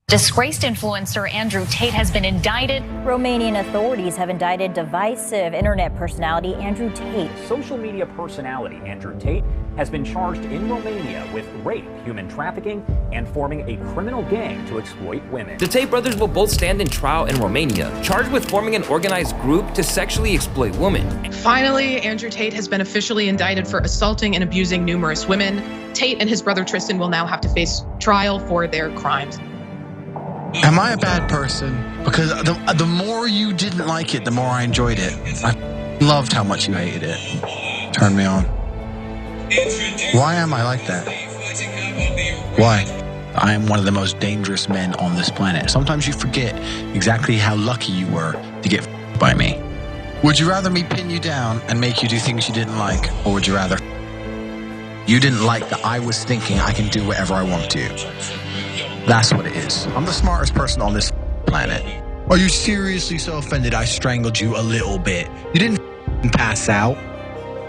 Disgraced influencer Andrew Tate has been indicted. Romanian authorities have indicted divisive internet personality Andrew Tate. Social media personality Andrew Tate has been charged in Romania with rape, human trafficking, and forming a criminal gang to exploit women. The Tate brothers will both stand in trial in Romania, charged with forming an organized group to sexually exploit women. Finally, Andrew Tate has been officially indicted for assaulting and abusing numerous women. Tate and his brother Tristan will now have to face trial for their crimes. Am I a bad person? Because the more you didn't like it, the more I enjoyed it. I loved how much you hated it. Turned me on. Why am I like that? Why? I am one of the most dangerous men on this planet. Sometimes you forget exactly how lucky you were to get by me. Would you rather me pin you down and make you do things you didn't like? Or would you rather you didn't like that I was thinking I can do whatever I want to? That's what it is. I'm the smartest person on this planet. Are you seriously so offended I strangled you a little bit? You didn't pass out.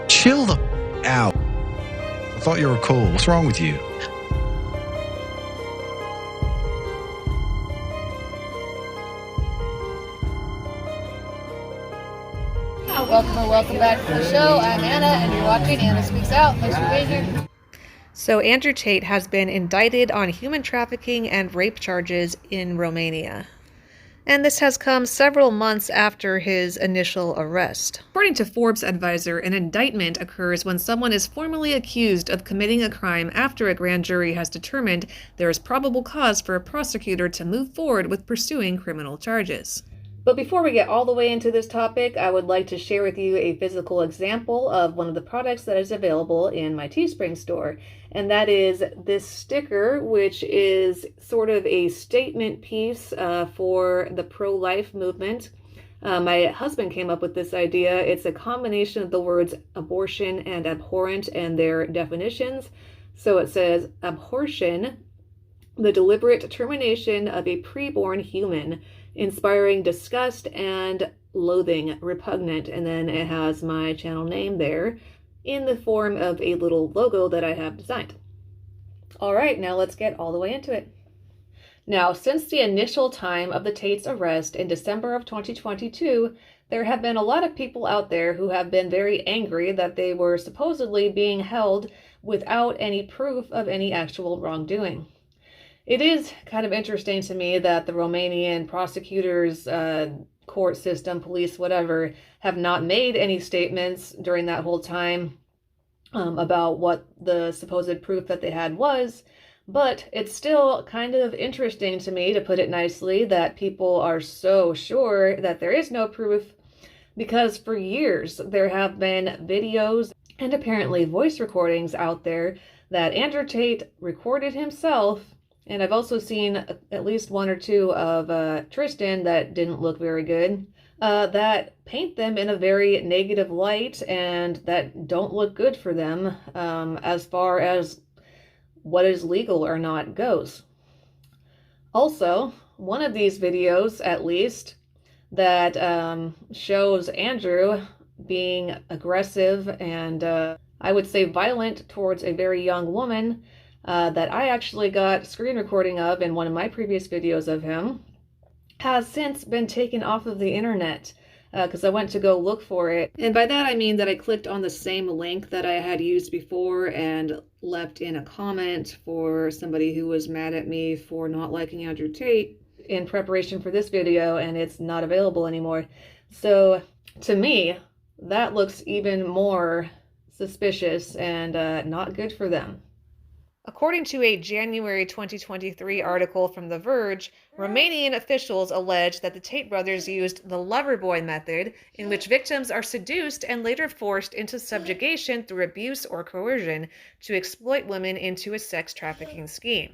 Chill the out. I thought you were cool. What's wrong with you? Welcome back to the show. I'm Anna, and you're watching Anna Speaks Out. Thanks for being here. So Andrew Tate has been indicted on human trafficking and rape charges in Romania. And this has come several months after his initial arrest. According to Forbes Advisor, an indictment occurs when someone is formally accused of committing a crime after a grand jury has determined there is probable cause for a prosecutor to move forward with pursuing criminal charges. But before we get all the way into this topic, I would like to share with you a physical example of one of the products that is available in my Teespring store. And that is this sticker, which is sort of a statement piece for the pro-life movement. My husband came up with this idea. It's a combination of the words abortion and abhorrent and their definitions. So it says, abhortion, the deliberate termination of a preborn human, inspiring disgust and loathing, repugnant, and then it has my channel name there in the form of a little logo that I have designed. All right, now let's get all the way into it. Now, since the initial time of the Tate's arrest in December of 2022, there have been a lot of people out there who have been very angry that they were supposedly being held without any proof of any actual wrongdoing. It is kind of interesting to me that the Romanian prosecutors, court system, police, whatever, have not made any statements during that whole time about what the supposed proof that they had was. But it's still kind of interesting to me, to put it nicely, that people are so sure that there is no proof, because for years there have been videos and apparently voice recordings out there that Andrew Tate recorded himself. And I've also seen at least one or two of Tristan that didn't look very good, that paint them in a very negative light and that don't look good for them as far as what is legal or not goes. Also, one of these videos, at least, that shows Andrew being aggressive and I would say violent towards a very young woman, that I actually got screen recording of in one of my previous videos of him, has since been taken off of the internet because I went to go look for it. And by that I mean that I clicked on the same link that I had used before and left in a comment for somebody who was mad at me for not liking Andrew Tate in preparation for this video, and it's not available anymore. So to me, that looks even more suspicious and not good for them. According to a January 2023 article from The Verge, Romanian officials allege that the Tate brothers used the Loverboy method, in which victims are seduced and later forced into subjugation through abuse or coercion to exploit women into a sex trafficking scheme.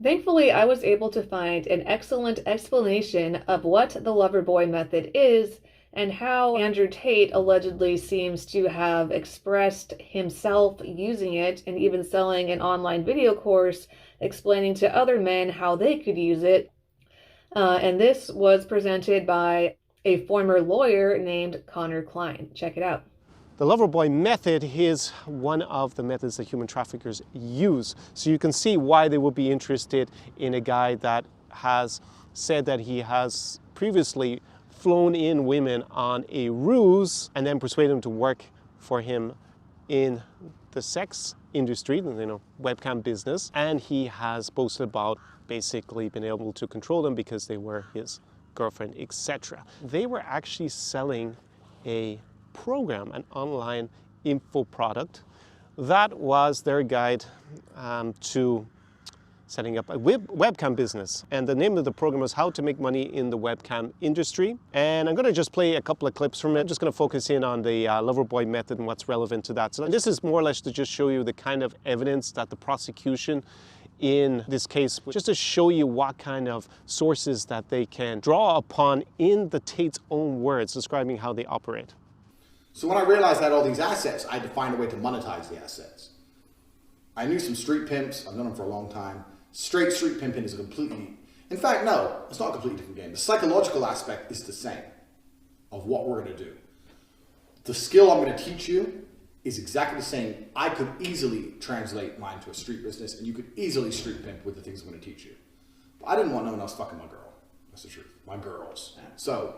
Thankfully, I was able to find an excellent explanation of what the Loverboy method is and how Andrew Tate allegedly seems to have expressed himself using it and even selling an online video course explaining to other men how they could use it. And this was presented by a former lawyer named Connor Klein. Check it out. The Loverboy method is one of the methods that human traffickers use. So you can see why they would be interested in a guy that has said that he has previously flown in women on a ruse and then persuaded them to work for him in the sex industry, webcam business. And he has boasted about basically being able to control them because they were his girlfriend, etc. They were actually selling a program, an online info product that was their guide to setting up a webcam business. And the name of the program was How to Make Money in the Webcam Industry. And I'm going to just play a couple of clips from it. I'm just going to focus in on the Loverboy method and what's relevant to that. So this is more or less to just show you the kind of evidence that the prosecution in this case, just to show you what kind of sources that they can draw upon in the Tate's own words, describing how they operate. So when I realized I had all these assets, I had to find a way to monetize the assets. I knew some street pimps. I've known them for a long time. Straight street pimping is a completely... In fact, no, it's not a completely different game. The psychological aspect is the same of what we're going to do. The skill I'm going to teach you is exactly the same. I could easily translate mine to a street business, and you could easily street pimp with the things I'm going to teach you. But I didn't want no one else fucking my girl. That's the truth. My girls. So,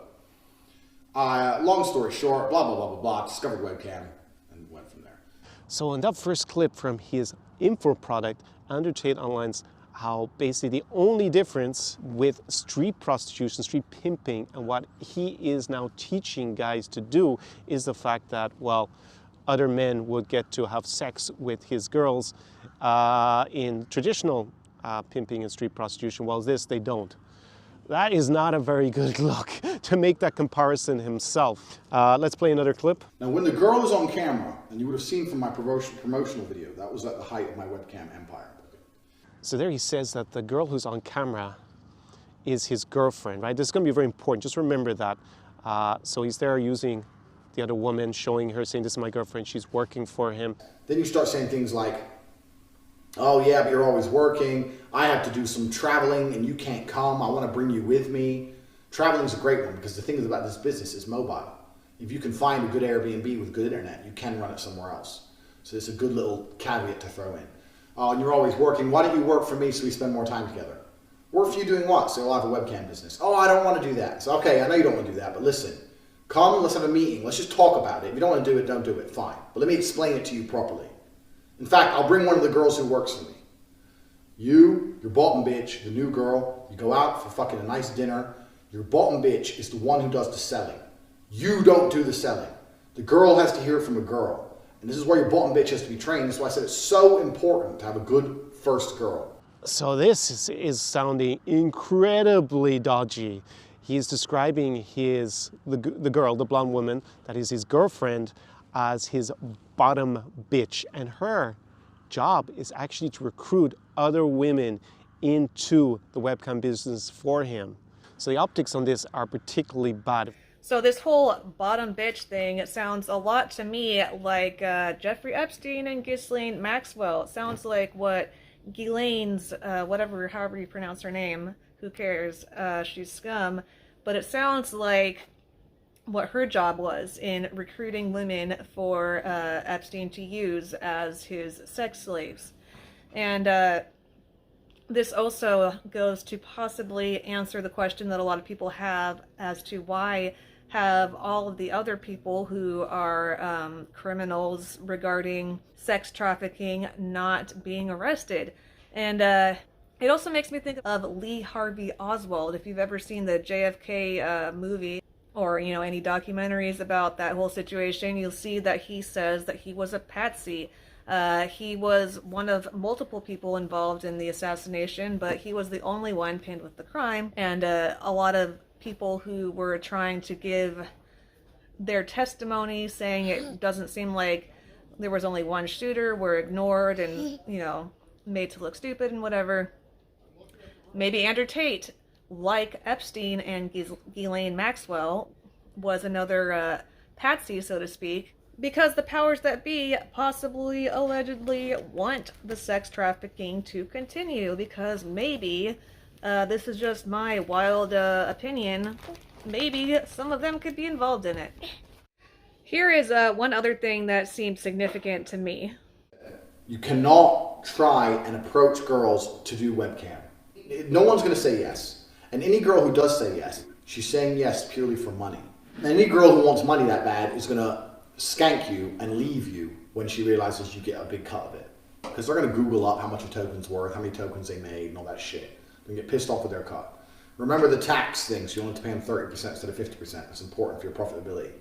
long story short, blah, blah, blah, blah, blah, discovered webcam and went from there. So in that first clip from his info product, Andrew Tate outlines how basically the only difference with street prostitution, street pimping, and what he is now teaching guys to do is the fact that, well, other men would get to have sex with his girls in traditional pimping and street prostitution, while this, they don't. That is not a very good look to make that comparison himself. Let's play another clip. Now, when the girl was on camera, and you would have seen from my promotional video, that was at the height of my webcam empire. So there he says that the girl who's on camera is his girlfriend, right? This is going to be very important. Just remember that. So he's there using the other woman, showing her, saying, this is my girlfriend, she's working for him. Then you start saying things like, oh yeah, but you're always working. I have to do some traveling and you can't come. I want to bring you with me. Traveling is a great one because the thing about this business is mobile. If you can find a good Airbnb with good internet, you can run it somewhere else. So it's a good little caveat to throw in. Oh, and you're always working. Why don't you work for me so we spend more time together? Work for you doing what? So you'll have a webcam business. Oh, I don't want to do that. So okay, I know you don't want to do that, but listen, come, let's have a meeting. Let's just talk about it. If you don't want to do it, don't do it. Fine. But let me explain it to you properly. In fact, I'll bring one of the girls who works for me. You, your bottom bitch, the new girl, you go out for fucking a nice dinner. Your bottom bitch is the one who does the selling. You don't do the selling. The girl has to hear it from a girl. And this is where your bottom bitch has to be trained. That's why I said it's so important to have a good first girl. So this is sounding incredibly dodgy. He's describing the girl, the blonde woman, that is his girlfriend, as his bottom bitch. And her job is actually to recruit other women into the webcam business for him. So the optics on this are particularly bad. So this whole bottom bitch thing, it sounds a lot to me like Jeffrey Epstein and Ghislaine Maxwell. It sounds like what Ghislaine's, however you pronounce her name, who cares, she's scum. But it sounds like what her job was in recruiting women for Epstein to use as his sex slaves. And this also goes to possibly answer the question that a lot of people have as to why have all of the other people who are criminals regarding sex trafficking not being arrested. And it also makes me think of Lee Harvey Oswald. If you've ever seen the JFK movie or any documentaries about that whole situation, you'll see that he says that he was a patsy. He was one of multiple people involved in the assassination, but he was the only one pinned with the crime. And a lot of people who were trying to give their testimony saying it doesn't seem like there was only one shooter were ignored and, made to look stupid and whatever. Maybe Andrew Tate, like Epstein and Ghislaine Maxwell, was another patsy, so to speak, because the powers that be possibly, allegedly, want the sex trafficking to continue, because maybe, this is just my wild opinion, maybe some of them could be involved in it. Here is one other thing that seemed significant to me. You cannot try and approach girls to do webcam. no one's going to say yes. And any girl who does say yes, she's saying yes purely for money. And any girl who wants money that bad is going to skank you and leave you when she realizes you get a big cut of it. Because they're going to Google up how much a token's worth, how many tokens they made, and all that shit. They get pissed off with their cut. Remember the tax thing, so you only have to pay them 30% instead of 50%. That's important for your profitability.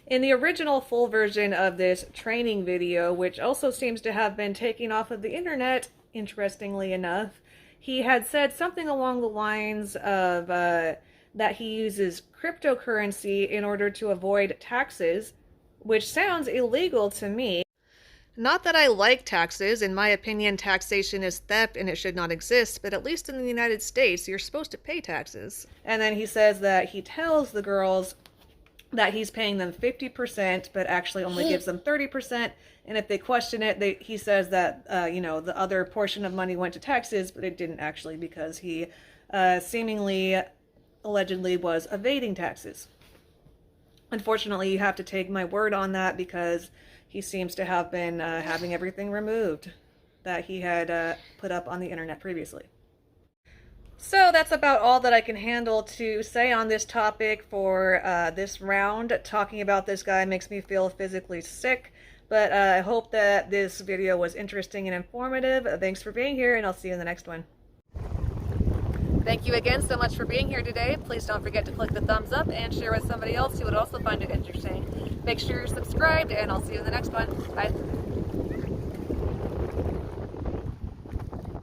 In the original full version of this training video, which also seems to have been taken off of the internet, interestingly enough, he had said something along the lines of that he uses cryptocurrency in order to avoid taxes, which sounds illegal to me. Not that I like taxes. In my opinion, taxation is theft and it should not exist, but at least in the United States, you're supposed to pay taxes. And then he says that he tells the girls that he's paying them 50%, but actually only gives them 30%. And if they question it, he says that, the other portion of money went to taxes, but it didn't actually, because he seemingly, allegedly was evading taxes. Unfortunately, you have to take my word on that, because he seems to have been having everything removed that he had put up on the internet previously. So that's about all that I can handle to say on this topic for this round. Talking about this guy makes me feel physically sick, but I hope that this video was interesting and informative. Thanks for being here, and I'll see you in the next one. Thank you again so much for being here today. Please don't forget to click the thumbs up and share with somebody else who would also find it interesting. Make sure you're subscribed, and I'll see you in the next one. Bye.